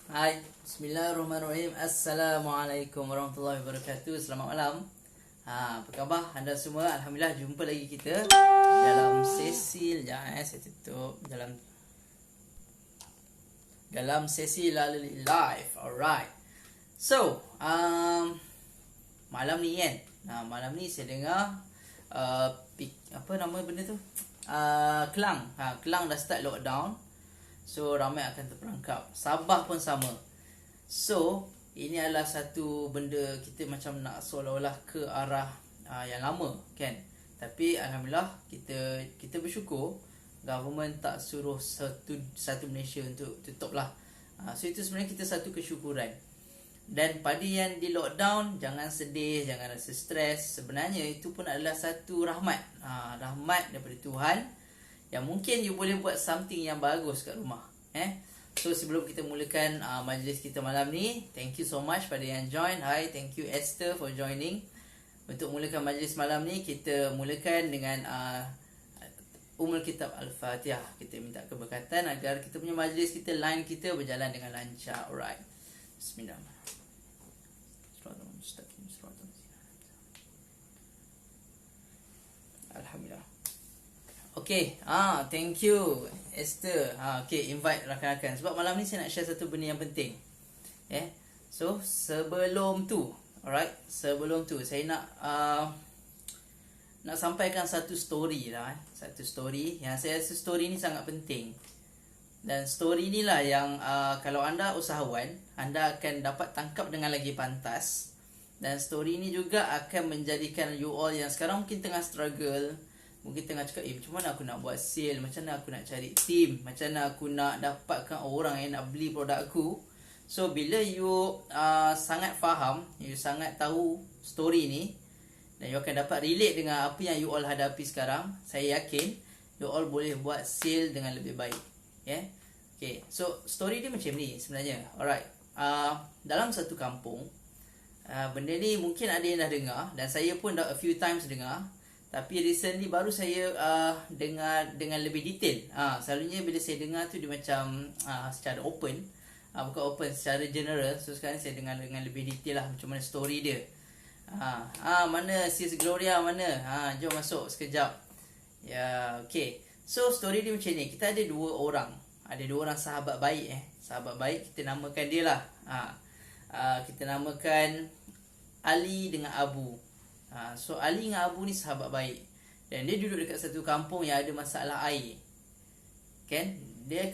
Hai, Bismillahirrahmanirrahim. Assalamualaikum warahmatullahi wabarakatuh. Selamat malam. Apa khabar anda semua? Alhamdulillah jumpa lagi kita dalam sesi saya tutup dalam sesi Lalali Live. Alright. So, malam ni kan. Malam ni saya dengar apa nama benda tu? Kelang. Kelang dah start lockdown. So ramai akan terperangkap. Sabah pun sama. So ini adalah satu benda kita macam nak seolah-olah ke arah yang lama kan. Tapi alhamdulillah kita bersyukur government tak suruh satu Malaysia untuk tutup lah. So itu sebenarnya kita satu kesyukuran. Dan pada yang di lockdown, jangan sedih, jangan rasa stres. Sebenarnya itu pun adalah satu rahmat. Rahmat daripada Tuhan, yang mungkin you boleh buat something yang bagus kat rumah. So sebelum kita mulakan majlis kita malam ni, thank you so much pada yang join. Hi, thank you Esther for joining. Untuk mulakan majlis malam ni, kita mulakan dengan Ummul Kitab Al-Fatihah. Kita minta keberkatan agar kita punya majlis kita, line kita berjalan dengan lancar. Alright. Bismillahirrahmanirrahim. Alhamdulillah. Okay, thank you Esther. Okay, invite rakan-rakan. Sebab malam ni saya nak share satu benda yang penting. So, sebelum tu saya nak sampaikan satu story lah. Satu story yang saya rasa story ni sangat penting. Dan story ni lah yang kalau anda usahawan, anda akan dapat tangkap dengan lagi pantas. Dan story ni juga akan menjadikan you all yang sekarang mungkin tengah struggle, mungkin tengah cakap, macam mana aku nak buat sale, macam mana aku nak cari team, macam mana aku nak dapatkan orang yang nak beli produk aku. So bila you sangat faham, you sangat tahu story ni, dan you akan dapat relate dengan apa yang you all hadapi sekarang, saya yakin you all boleh buat sale dengan lebih baik. Okay, so story dia macam ni sebenarnya. Alright, dalam satu kampung, benda ni mungkin ada yang dah dengar, dan saya pun dah a few times dengar. Tapi recently baru saya dengar dengan lebih detail. Selalunya bila saya dengar tu dia macam secara open, bukan open, secara general. So sekarang saya dengar dengan lebih detail lah macam mana story dia. Mana Sis Gloria, mana? Jom masuk sekejap. Ya, okay. So story dia macam ni. Kita ada dua orang sahabat baik. Sahabat baik, kita namakan dia lah. Kita namakan Ali dengan Abu. So Ali dengan Abu ni sahabat baik, dan dia duduk dekat satu kampung yang ada masalah air. Kan?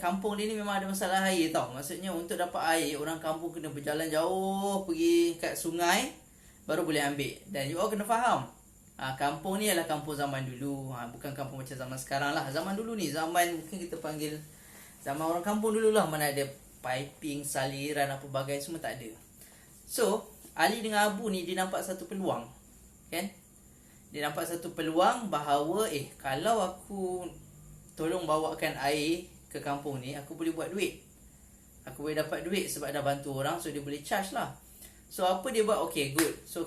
Kampung dia ni memang ada masalah air tau. Maksudnya untuk dapat air, orang kampung kena berjalan jauh pergi kat sungai baru boleh ambil. Dan you all kena faham, kampung ni adalah kampung zaman dulu. Bukan kampung macam zaman sekarang lah. Zaman dulu ni, zaman mungkin kita panggil zaman orang kampung dulu lah. Mana ada piping, saliran, apa bagai, semua tak ada. So Ali dengan Abu ni dia nampak satu peluang. Kan? Dia nampak satu peluang bahawa kalau aku tolong bawakan air ke kampung ni, aku boleh buat duit. Aku boleh dapat duit sebab dah bantu orang. So dia boleh charge lah. So apa dia buat? Okay, good. So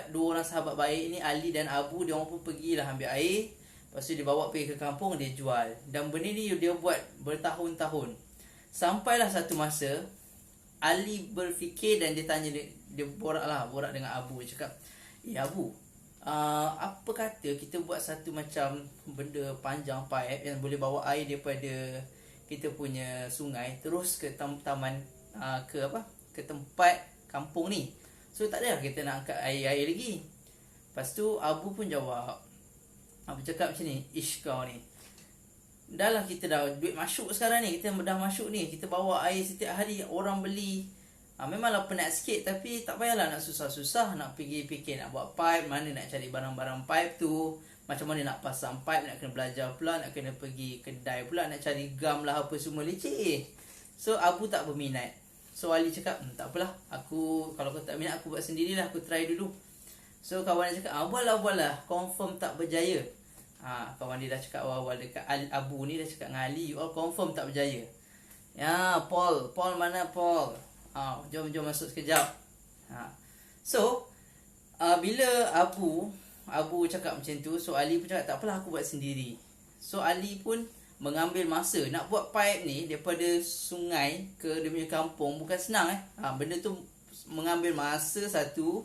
dua orang sahabat baik ni, Ali dan Abu, dia orang pun pergilah ambil air. Lepas tu dia bawa pergi ke kampung, dia jual. Dan benda ni dia buat bertahun-tahun. Sampailah satu masa Ali berfikir dan dia tanya, dia borak dengan Abu. Dia cakap, Abu, apa kata kita buat satu macam benda panjang pipe yang boleh bawa air daripada kita punya sungai terus ke taman, ke tempat kampung ni. So tak adalah kita nak angkat air lagi. Lepas tu Abu pun jawab, Abu cakap macam ni, kau ni, dah lah kita dah duit masuk sekarang ni, kita dah masuk ni, kita bawa air setiap hari, orang beli. Memanglah penat sikit, tapi tak payahlah nak susah-susah nak pergi fikir nak buat pipe, mana nak cari barang-barang pipe tu, macam mana nak pasang pipe, nak kena belajar pula, nak kena pergi kedai pula, nak cari gam lah, apa semua leceh. So Abu tak berminat. So Ali cakap, tak apalah, kalau kau tak minat, aku buat sendirilah, aku try dulu. So kawan dia cakap, buatlah, confirm tak berjaya. Kawan dia dah cakap awal-awal dekat Abu ni, dah cakap dengan Ali, you all confirm tak berjaya. Ya, Paul mana Paul? Jom masuk sekejap. So bila Abu cakap macam tu, so Ali pun cakap, tak apalah, aku buat sendiri. So Ali pun mengambil masa nak buat pipe ni daripada sungai ke dia punya kampung bukan senang benda tu mengambil masa satu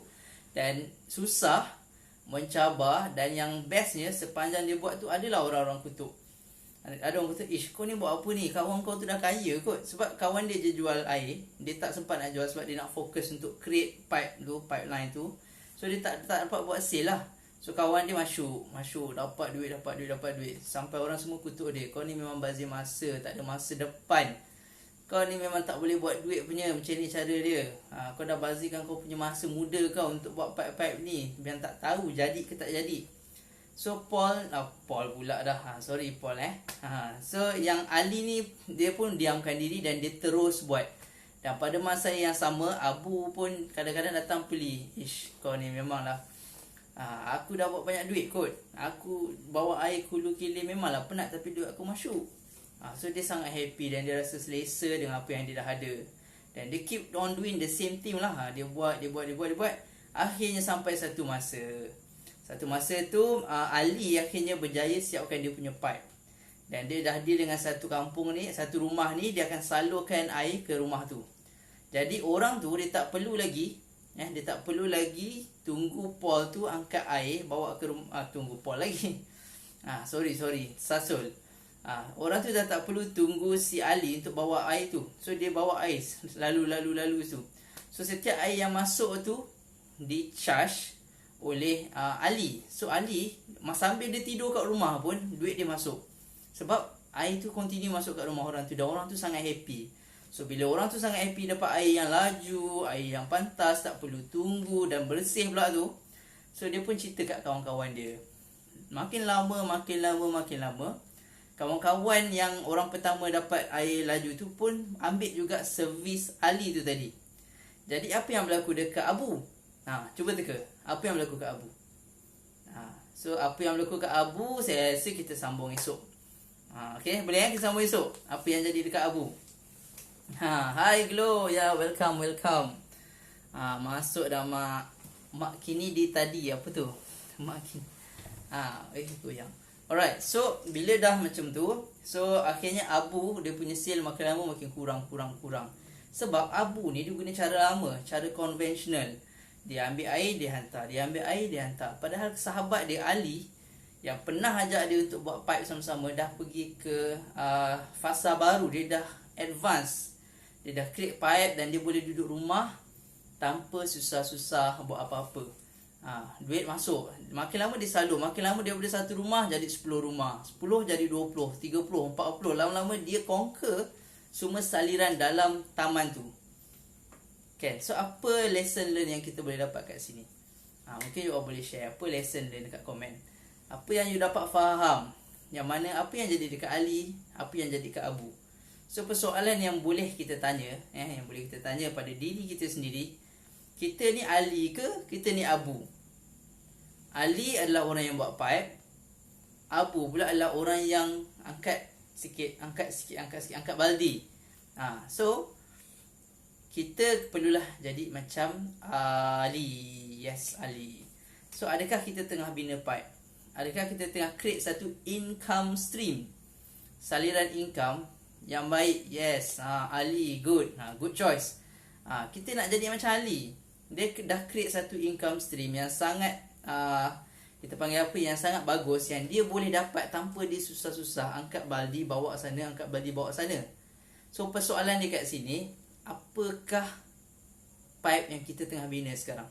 dan susah, mencabar, dan yang bestnya sepanjang dia buat tu adalah orang-orang kutuk. Ada orang kata, "Ish, kau ni buat apa ni? Kawan kau tu dah kaya kot." Sebab kawan dia je jual air, dia tak sempat nak jual sebab dia nak fokus untuk create pipeline tu. So dia tak dapat buat sale lah. So kawan dia masuk, dapat duit. Sampai orang semua kutuk dia, "Kau ni memang bazir masa, tak ada masa depan. Kau ni memang tak boleh buat duit punya, macam ni cara dia. Kau dah bazirkan kau punya masa muda kau untuk buat pipe-pipe ni. Biar tak tahu jadi ke tak jadi." So Paul pula dah. Sorry Paul So yang Ali ni dia pun diamkan diri dan dia terus buat. Dan pada masa yang sama Abu pun kadang-kadang datang peli. "Ish, kau ni memanglah aku dah buat banyak duit kot. Aku bawa air hulu kilir memanglah penat tapi duit aku masuk." So dia sangat happy dan dia rasa selesa dengan apa yang dia dah ada. Dan dia keep on doing the same thing lah. Dia buat. Akhirnya sampai satu masa tu Ali akhirnya berjaya siapkan dia punya pipe. Dan dia dah deal dengan satu kampung ni, satu rumah ni, dia akan salurkan air ke rumah tu. Jadi orang tu dia tak perlu lagi tunggu Paul tu angkat air bawa ke rumah. Tunggu Paul lagi. Sorry, sasul. Orang tu dah tak perlu tunggu si Ali untuk bawa air tu. So dia bawa air lalu tu. So setiap air yang masuk tu di-charge oleh Ali. So Ali sambil dia tidur kat rumah pun duit dia masuk. Sebab air tu continue masuk kat rumah orang tu dan orang tu sangat happy. So bila orang tu sangat happy dapat air yang laju, air yang pantas, tak perlu tunggu dan bersih pula tu. So dia pun cerita kat kawan-kawan dia. Makin lama kawan-kawan yang orang pertama dapat air laju tu pun ambil juga servis Ali tu tadi. Jadi apa yang berlaku dekat Abu? Cuba teka. Apa yang berlaku kat Abu? So apa yang berlaku kat Abu, saya rasa kita sambung esok. Okay, boleh kita sambung esok. Apa yang jadi dekat Abu? Hi Glow, welcome. Masuk dah mak kini di tadi apa tu? Mak kini. Goyang. Alright, so bila dah macam tu, so akhirnya Abu dia punya sale makin lama makin kurang. Sebab Abu ni dia guna cara lama, cara konvensional. Dia ambil air, dia hantar. Padahal sahabat dia Ali yang pernah ajak dia untuk buat pipe sama-sama dah pergi ke fasa baru. Dia dah advance. Dia dah create pipe dan dia boleh duduk rumah tanpa susah-susah buat apa-apa. Duit masuk. Makin lama dia salur. Makin lama dia daripada satu rumah jadi 10 rumah. 10 jadi 20, 30, 40. Lama-lama dia conquer semua saliran dalam taman tu. Okay, so apa lesson learn yang kita boleh dapat kat sini? Mungkin you all boleh share apa lesson learn dekat komen. Apa yang you dapat faham? Yang mana apa yang jadi dekat Ali, apa yang jadi dekat Abu. So persoalan yang boleh kita tanya, yang boleh kita tanya pada diri kita sendiri, kita ni Ali ke, kita ni Abu? Ali adalah orang yang buat pipe. Abu pula adalah orang yang angkat baldi. So kita perlulah jadi macam Ali. Yes, Ali. So adakah kita tengah bina pipe? Adakah kita tengah create satu income stream, saliran income yang baik? Yes, Ali, good. Good choice. Kita nak jadi macam Ali. Dia dah create satu income stream yang sangat kita panggil apa, yang sangat bagus, yang dia boleh dapat tanpa dia susah-susah angkat baldi bawa sana. So persoalan dia kat sini, apakah pipe yang kita tengah bina sekarang?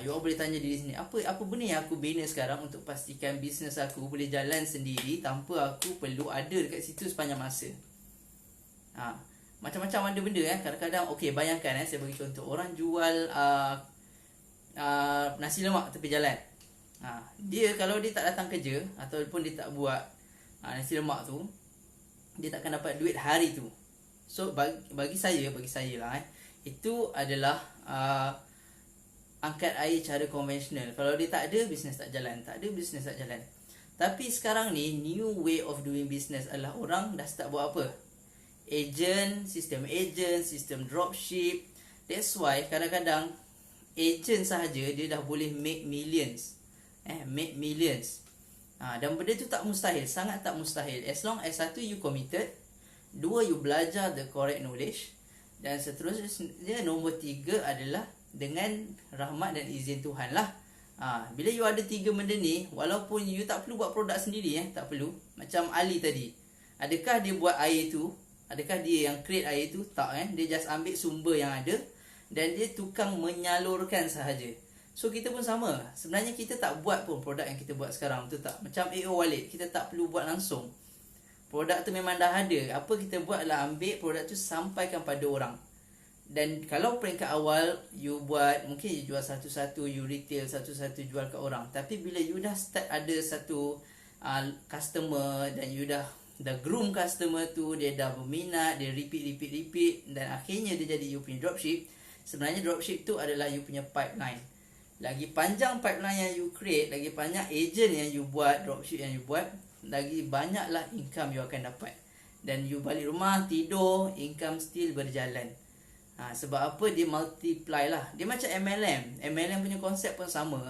You all boleh tanya diri sini, apa benda yang aku bina sekarang untuk pastikan bisnes aku boleh jalan sendiri tanpa aku perlu ada dekat situ sepanjang masa. Macam-macam ada benda kadang-kadang. Okay, bayangkan saya bagi contoh, orang jual nasi lemak tepi jalan. Dia kalau dia tak datang kerja ataupun dia tak buat nasi lemak tu, dia takkan dapat duit hari tu. So bagi saya lah, itu adalah angkat air cara konvensional. Kalau dia tak ada, bisnes tak jalan. Tapi sekarang ni, new way of doing business adalah orang dah start buat apa? Sistem dropship. That's why kadang-kadang agent sahaja dia dah boleh make millions. Dan benda tu tak mustahil, sangat tak mustahil. As long as satu, you committed. Dua, you belajar the correct knowledge. Dan seterusnya, nombor 3 adalah dengan rahmat dan izin Tuhan lah. Bila you ada 3 benda ni, walaupun you tak perlu buat produk sendiri, tak perlu. Macam Ali tadi, adakah dia buat air tu? Adakah dia yang create air tu? Tak, dia just ambil sumber yang ada dan dia tukang menyalurkan sahaja. So kita pun sama. Sebenarnya kita tak buat pun produk yang kita buat sekarang, betul tak? Macam AO Wallet, kita tak perlu buat langsung. Produk tu memang dah ada. Apa kita buat adalah ambil produk tu sampaikan pada orang. Dan kalau peringkat awal you buat, mungkin you jual satu-satu, you retail satu-satu, jual ke orang. Tapi bila you dah start ada satu customer dan you dah groom customer tu, dia dah berminat, dia repeat dan akhirnya dia jadi you punya dropship. Sebenarnya dropship tu adalah you punya pipeline. Lagi panjang pipeline yang you create, lagi banyak agent yang you buat, dropship yang you buat, lagi banyaklah income you akan dapat. Dan you balik rumah, tidur, income still berjalan. Sebab apa? Dia multiply lah. Dia macam MLM. MLM punya konsep pun sama.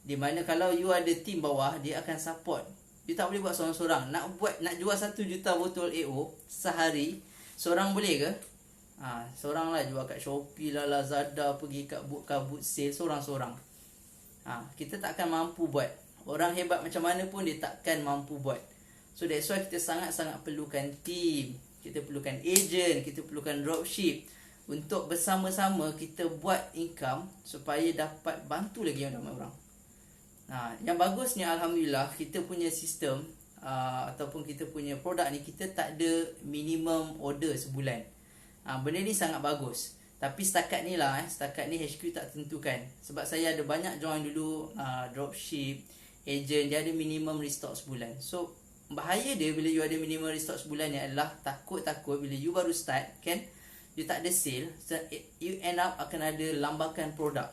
Di mana kalau you ada team bawah, dia akan support. You tak boleh buat seorang-seorang. Nak jual 1 juta botol AO sehari, seorang boleh ke? Seorang lah jual kat Shopee lah, Lazada, pergi kat boot sale, seorang-seorang. Kita takkan mampu buat. Orang hebat macam mana pun dia takkan mampu buat. So that's why kita sangat-sangat perlukan team. Kita perlukan agent, kita perlukan dropship. Untuk bersama-sama kita buat income supaya dapat bantu lagi yang ramai orang. Yang bagusnya Alhamdulillah, kita punya sistem ataupun kita punya produk ni, kita tak ada minimum order sebulan. Benda ni sangat bagus. Tapi setakat ni lah, setakat ni HQ tak tentukan. Sebab saya ada banyak join dulu dropship, agent, dia ada minimum restock sebulan. So bahaya dia bila you ada minimum restock sebulan ni adalah takut-takut bila you baru start kan, you tak ada sale, so you end up akan ada lambakan produk.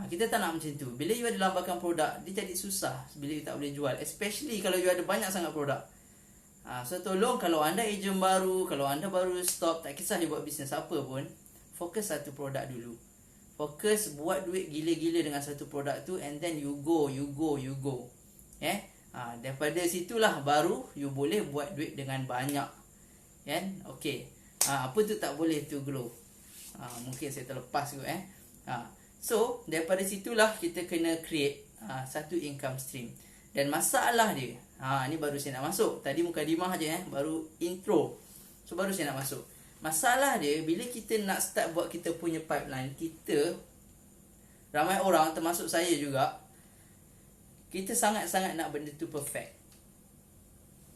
Kita tak nak macam tu. Bila you ada lambakan produk, dia jadi susah bila you tak boleh jual. Especially kalau you ada banyak sangat produk. So tolong, kalau anda ejen baru, kalau anda baru stop, tak kisah you buat bisnes apa pun, fokus satu produk dulu. Fokus buat duit gila-gila dengan satu produk tu, and then you go. Daripada situlah baru you boleh buat duit dengan banyak. Okay. Apa tu tak boleh to grow. Mungkin saya terlepas kot. So daripada situlah kita kena create satu income stream. Dan masalah dia, ni baru saya nak masuk. Tadi mukadimah je, baru intro. So baru saya nak masuk. Masalah dia, bila kita nak start buat kita punya pipeline, kita, ramai orang termasuk saya juga, kita sangat-sangat nak benda tu perfect.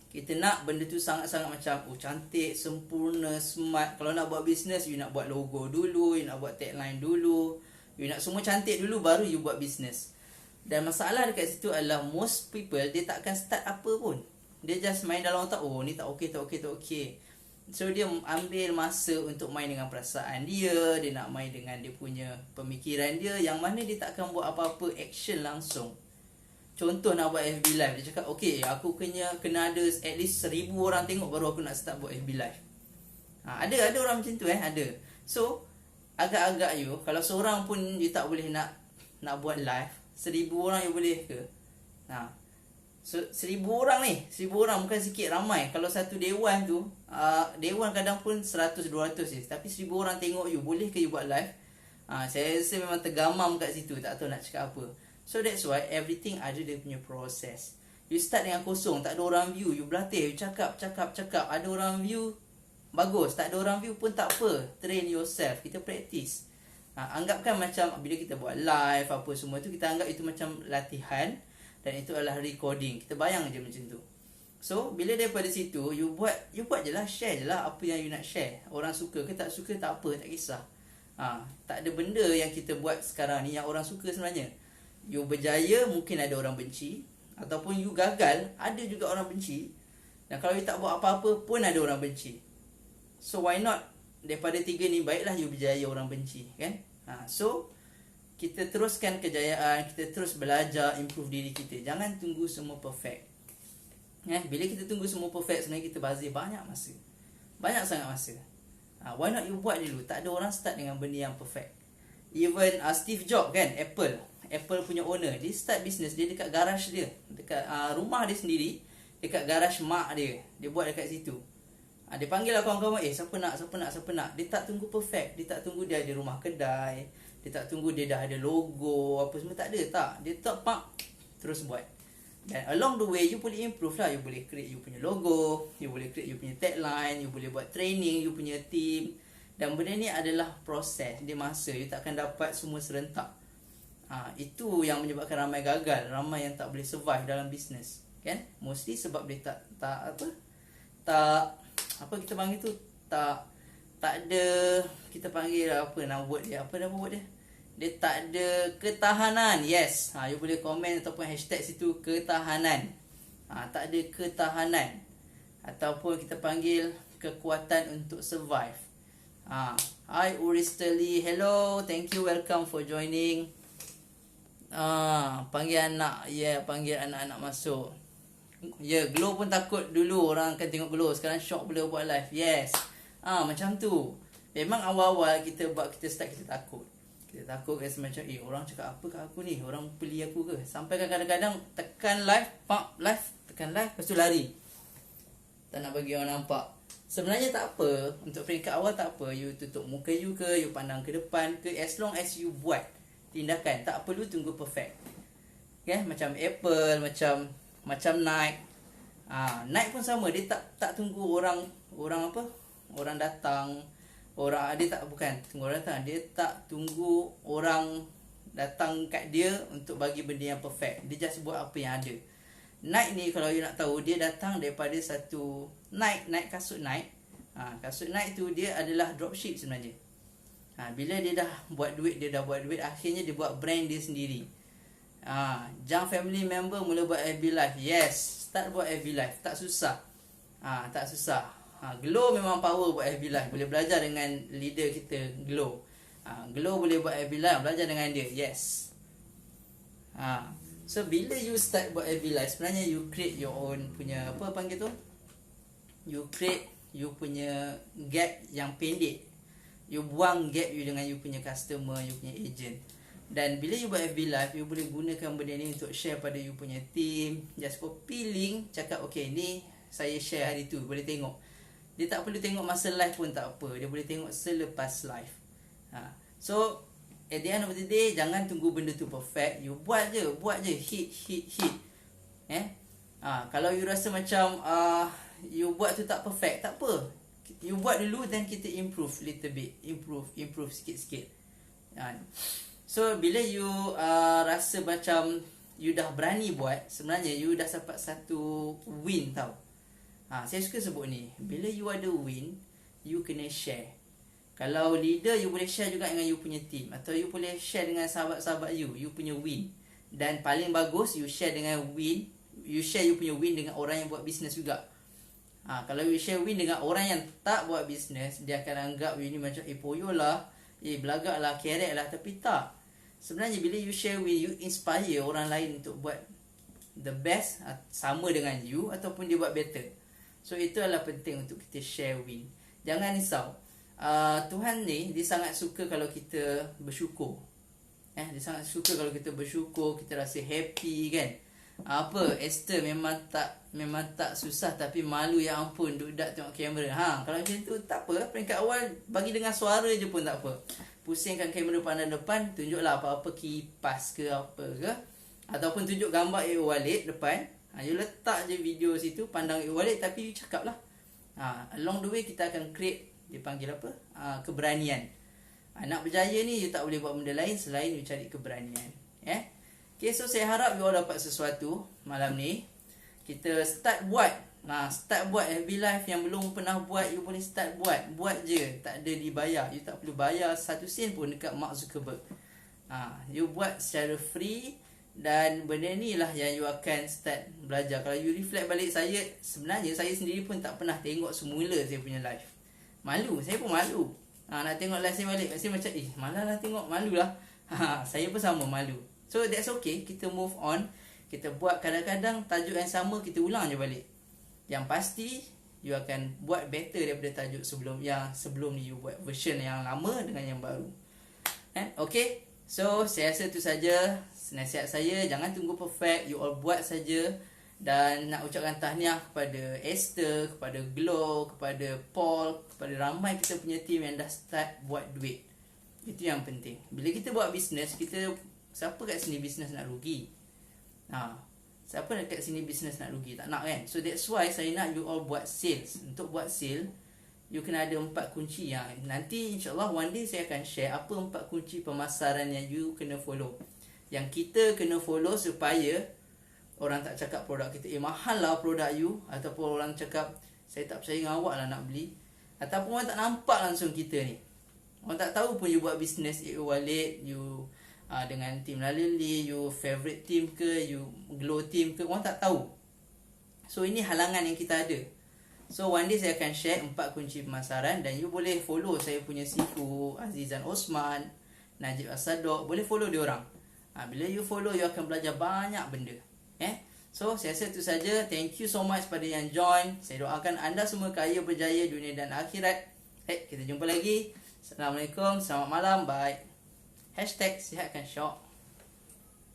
Kita nak benda tu sangat-sangat macam cantik, sempurna, smart. Kalau nak buat bisnes, you nak buat logo dulu, you nak buat tagline dulu, you nak semua cantik dulu, baru you buat bisnes. Dan masalah dekat situ adalah most people, dia takkan start apa pun. Dia just main dalam otak, ni tak okey. So dia ambil masa untuk main dengan perasaan dia nak main dengan dia punya pemikiran dia, yang mana dia takkan buat apa-apa action langsung. Contoh nak buat FB Live, dia cakap aku kena ada at least 1,000 orang tengok baru aku nak start buat FB Live. Ada orang macam tu ada. So agak-agak you, kalau seorang pun you tak boleh nak buat live, 1,000 orang you boleh ke? So 1,000 orang ni, 1,000 orang bukan sikit, ramai. Kalau satu dewan tu, dewan kadang pun 100-200 je. Tapi 1,000 orang tengok you, boleh ke you buat live? Saya rasa memang tergamam kat situ, tak tahu nak cakap apa. So that's why everything ada dia punya proses. You start dengan kosong, tak ada orang view, you berlatih, you cakap. Ada orang view, bagus. Tak ada orang view pun tak apa. Train yourself, kita practice. Anggapkan macam bila kita buat live apa semua tu, kita anggap itu macam latihan dan itu adalah recording. Kita bayang je macam tu. So bila daripada situ you buat je lah, share je lah apa yang you nak share. Orang suka ke tak suka tak apa, tak kisah. Tak ada benda yang kita buat sekarang ni yang orang suka sebenarnya. You berjaya, mungkin ada orang benci, ataupun you gagal, ada juga orang benci. Dan kalau you tak buat apa-apa pun ada orang benci. So why not? Daripada 3 ni, baiklah you berjaya, orang benci, kan? So kita teruskan kejayaan, kita terus belajar, improve diri kita. Jangan tunggu semua perfect. Bila kita tunggu semua perfect, sebenarnya kita bazir banyak masa. Banyak sangat masa. Why not you buat dulu? Tak ada orang start dengan benda yang perfect. Even Steve Jobs kan, Apple punya owner, dia start business dia dekat garage dia, dekat rumah dia sendiri, dekat garage mak dia. Dia buat dekat situ. Dia panggil lah kawan-kawan, siapa nak. Dia tak tunggu perfect, dia tak tunggu dia ada rumah kedai, dia tak tunggu dia dah ada logo apa semua, tak ada. Dia tak terus buat. Dan along the way you boleh improve lah. You boleh create you punya logo, you boleh create you punya tagline, you boleh buat training you punya team. Dan benda ni adalah proses, dia masa. You takkan dapat semua serentak. Itu yang menyebabkan ramai gagal, ramai yang tak boleh survive dalam bisnes, kan? Mostly sebab dia tak apa kita panggil tu, tak ada, kita panggil apa nama word dia, dia tak ada ketahanan. Yes, you boleh komen ataupun hashtag situ ketahanan. Tak ada ketahanan, ataupun kita panggil kekuatan untuk survive. Hi Uristeli, hello, thank you, welcome for joining. Panggil anak, panggil anak-anak masuk. Glow pun takut dulu orang akan tengok Glow, sekarang shock boleh buat live. Yes, macam tu. Memang awal-awal kita start, kita takut. Kita takut rasa macam orang cakap apa kat aku ni, orang beli aku ke. Sampai kadang-kadang tekan live, tekan live, lepas tu lari, tak nak bagi orang nampak. Sebenarnya tak apa, untuk peringkat awal tak apa. You tutup muka you ke, you pandang ke depan ke, as long as you buat tindakan, tak perlu tunggu perfect. Okay? Macam Apple, macam Nike. Nike pun sama, dia tak tunggu orang datang. Dia tak tunggu orang datang kat dia untuk bagi benda yang perfect. Dia just buat apa yang ada. Nike ni kalau you nak tahu, dia datang daripada satu Nike kasut Nike. Kasut Nike tu dia adalah dropship sebenarnya. Bila dia dah buat duit, akhirnya dia buat brand dia sendiri. Jang family member mula buat FB live. Yes, start buat FB live, tak susah. Glow memang power buat FB live. Boleh belajar dengan leader kita, Glow. Glow boleh buat FB live, belajar dengan dia. Yes. So bila you start buat FB live, sebenarnya you create your own punya, apa panggil tu, you create you punya gap yang pendek. You buang gap you dengan you punya customer, you punya agent. Dan bila you buat FB live, you boleh gunakan benda ni untuk share pada you punya team. Just copy link, cakap okay ni saya share hari tu, boleh tengok. Dia tak perlu tengok masa live pun tak apa, dia boleh tengok selepas live. So at the end of the day, jangan tunggu benda tu perfect. You buat je, hit. Kalau you rasa macam you buat tu tak perfect, tak apa. You buat dulu, then kita improve little bit, improve sikit-sikit. So bila you rasa macam you dah berani buat, sebenarnya you dah dapat satu win tau. Saya suka sebut ni, bila you ada win, you kena share. Kalau leader, you boleh share juga dengan you punya team, atau you boleh share dengan sahabat-sahabat you punya win. Dan paling bagus, you share you punya win dengan orang yang buat bisnes juga. Kalau you share win dengan orang yang tak buat bisnes, dia akan anggap you ni macam poyo lah, belagak lah, kerek lah. Tapi tak. Sebenarnya bila you share win, you inspire orang lain untuk buat the best, sama dengan you, ataupun dia buat better. So itu adalah penting untuk kita share win. Jangan risau. Tuhan ni, dia sangat suka kalau kita bersyukur. Dia sangat suka kalau kita bersyukur, kita rasa happy, kan. Esther memang tak susah, tapi malu ya ampun duduk tengok kamera. Kalau macam tu tak apa, peringkat awal bagi dengar suara je pun tak apa. Pusingkan kamera pandang depan, tunjuklah apa-apa kipas ke apa ke, ataupun tunjuk gambar Walid depan. You letak je video situ, pandang Walid, tapi you cakap lah. Along the way kita akan create, dia panggil apa, keberanian. Nak berjaya ni, you tak boleh buat benda lain selain you cari keberanian. Okay, so saya harap you all dapat sesuatu malam ni. Kita start buat. Start buat FB Live yang belum pernah buat, you boleh start buat. Buat je, tak ada dibayar. You tak perlu bayar 1 sen pun dekat Mark Zuckerberg. You buat secara free, dan benda ni lah yang you akan start belajar. Kalau you reflect balik, sebenarnya saya sendiri pun tak pernah tengok semula saya punya live. Malu, saya pun malu. Nak tengok live saya balik, saya macam malah lah tengok, malu lah. Saya pun sama, malu. So that's okay, kita move on. Kita buat kadang-kadang tajuk yang sama, kita ulang je balik. Yang pasti you akan buat better daripada tajuk sebelum ni you buat version yang lama dengan yang baru. Okay, So saya rasa itu saja nasihat saya. Jangan tunggu perfect, you all buat saja. Dan nak ucapkan tahniah kepada Esther, kepada Glow, kepada Paul, kepada ramai kita punya team yang dah start buat duit. Itu yang penting. Bila kita buat bisnes, siapa kat sini bisnes nak rugi? Siapa kat sini bisnes nak rugi? Tak nak kan? So that's why saya nak you all buat sales. Untuk buat sale, you kena ada 4 kunci yang nanti insyaAllah one day saya akan share apa 4 kunci pemasaran yang you kena follow. Yang kita kena follow supaya orang tak cakap produk kita, mahal lah produk you. Ataupun orang cakap, saya tak percaya dengan awak lah nak beli. Ataupun orang tak nampak langsung kita ni. Orang tak tahu pun you buat bisnes e-wallet, you dengan team Lalili, you favorite team ke, you Glow team ke, orang tak tahu. So ini halangan yang kita ada. So one day saya akan share 4 kunci pemasaran. Dan you boleh follow saya punya Sifu, Azizan Osman, Najib Asadok. Boleh follow dia orang. Bila you follow, you akan belajar banyak benda. So saya rasa itu saja. Thank you so much pada yang join. Saya doakan anda semua kaya berjaya dunia dan akhirat. Kita jumpa lagi. Assalamualaikum, selamat malam, bye. #sihatkan syok.